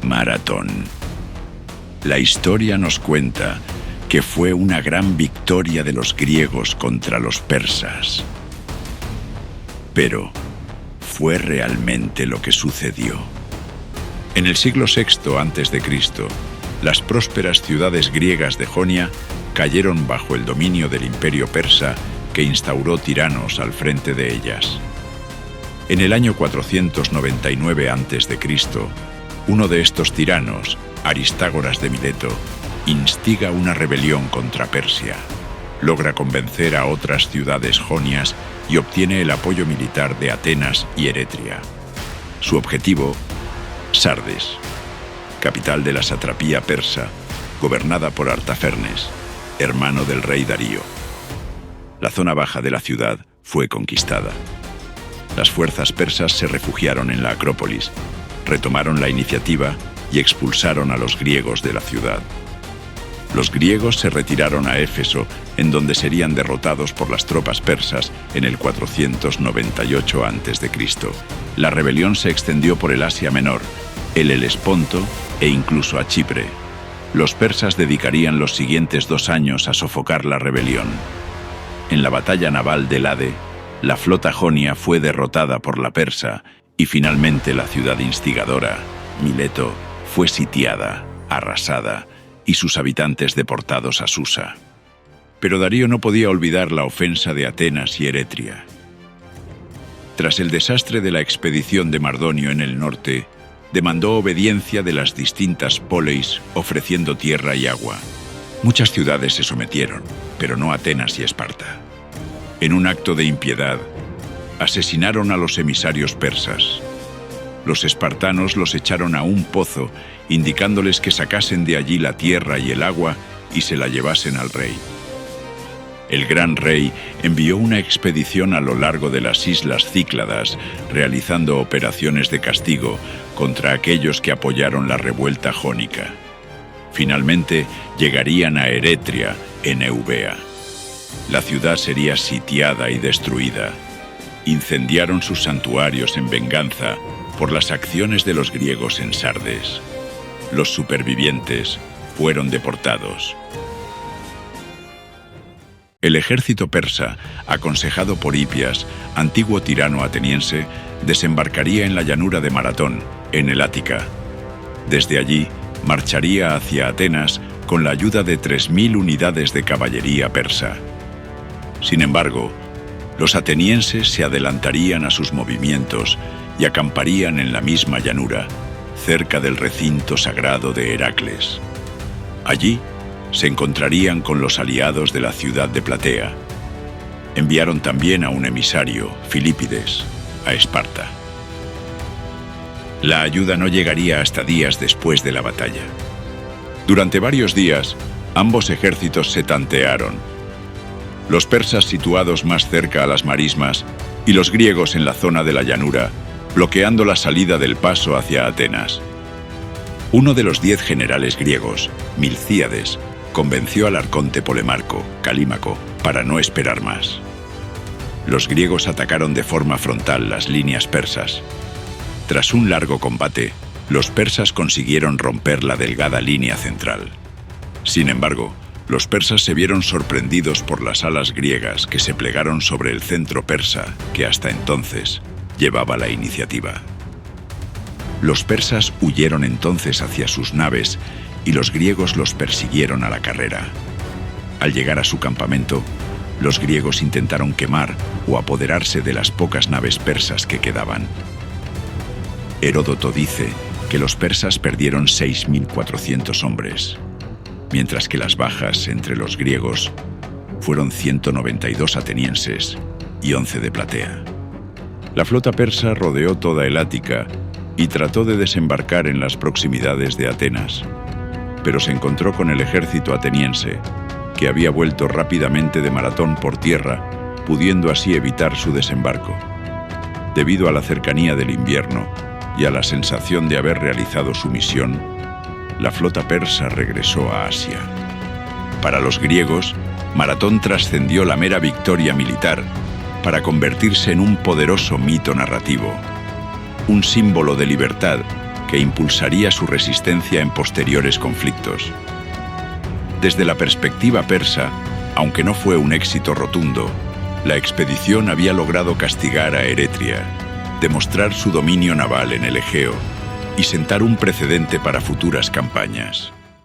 Maratón. La historia nos cuenta que fue una gran victoria de los griegos contra los persas. Pero, ¿fue realmente lo que sucedió? En el siglo VI a.C., las prósperas ciudades griegas de Jonia cayeron bajo el dominio del imperio persa, que instauró tiranos al frente de ellas. En el año 499 a.C., uno de estos tiranos, Aristágoras de Mileto, instiga una rebelión contra Persia, logra convencer a otras ciudades jonias y obtiene el apoyo militar de Atenas y Eretria. Su objetivo: Sardes, capital de la satrapía persa, gobernada por Artafernes, hermano del rey Darío. La zona baja de la ciudad fue conquistada. Las fuerzas persas se refugiaron en la Acrópolis, retomaron la iniciativa y expulsaron a los griegos de la ciudad. Los griegos se retiraron a Éfeso, en donde serían derrotados por las tropas persas en el 498 a.C. La rebelión se extendió por el Asia Menor, el Helesponto e incluso a Chipre. Los persas dedicarían los siguientes 2 años a sofocar la rebelión. En la batalla naval del Lade, la flota jonia fue derrotada por la persa y finalmente la ciudad instigadora, Mileto, fue sitiada, arrasada y sus habitantes deportados a Susa. Pero Darío no podía olvidar la ofensa de Atenas y Eretria. Tras el desastre de la expedición de Mardonio en el norte, demandó obediencia de las distintas poleis, ofreciendo tierra y agua. Muchas ciudades se sometieron, pero no Atenas y Esparta. En un acto de impiedad, asesinaron a los emisarios persas. Los espartanos los echaron a un pozo, indicándoles que sacasen de allí la tierra y el agua y se la llevasen al rey. El gran rey envió una expedición a lo largo de las islas Cícladas, realizando operaciones de castigo contra aquellos que apoyaron la revuelta jónica. Finalmente llegarían a Eretria, en Eubea. La ciudad sería sitiada y destruida. Incendiaron sus santuarios en venganza por las acciones de los griegos en Sardes. Los supervivientes fueron deportados. El ejército persa, aconsejado por Hipias, antiguo tirano ateniense, desembarcaría en la llanura de Maratón, en el Ática. Desde allí, marcharía hacia Atenas con la ayuda de 3.000 unidades de caballería persa. Sin embargo, los atenienses se adelantarían a sus movimientos y acamparían en la misma llanura, cerca del recinto sagrado de Heracles. Allí se encontrarían con los aliados de la ciudad de Platea. Enviaron también a un emisario, Filipides, a Esparta. La ayuda no llegaría hasta días después de la batalla. Durante varios días, ambos ejércitos se tantearon. Los persas situados más cerca a las marismas y los griegos en la zona de la llanura, bloqueando la salida del paso hacia Atenas. Uno de los 10 generales griegos, Milcíades, convenció al arconte Polemarco, Calímaco, para no esperar más. Los griegos atacaron de forma frontal las líneas persas. Tras un largo combate, los persas consiguieron romper la delgada línea central. Sin embargo, los persas se vieron sorprendidos por las alas griegas que se plegaron sobre el centro persa, que hasta entonces llevaba la iniciativa. Los persas huyeron entonces hacia sus naves y los griegos los persiguieron a la carrera. Al llegar a su campamento, los griegos intentaron quemar o apoderarse de las pocas naves persas que quedaban. Heródoto dice que los persas perdieron 6.400 hombres, mientras que las bajas entre los griegos fueron 192 atenienses y 11 de Platea. La flota persa rodeó toda el Ática y trató de desembarcar en las proximidades de Atenas, pero se encontró con el ejército ateniense, que había vuelto rápidamente de Maratón por tierra, pudiendo así evitar su desembarco. Debido a la cercanía del invierno y a la sensación de haber realizado su misión, la flota persa regresó a Asia. Para los griegos, Maratón trascendió la mera victoria militar para convertirse en un poderoso mito narrativo, un símbolo de libertad que impulsaría su resistencia en posteriores conflictos. Desde la perspectiva persa, aunque no fue un éxito rotundo, la expedición había logrado castigar a Eretria, demostrar su dominio naval en el Egeo y sentar un precedente para futuras campañas.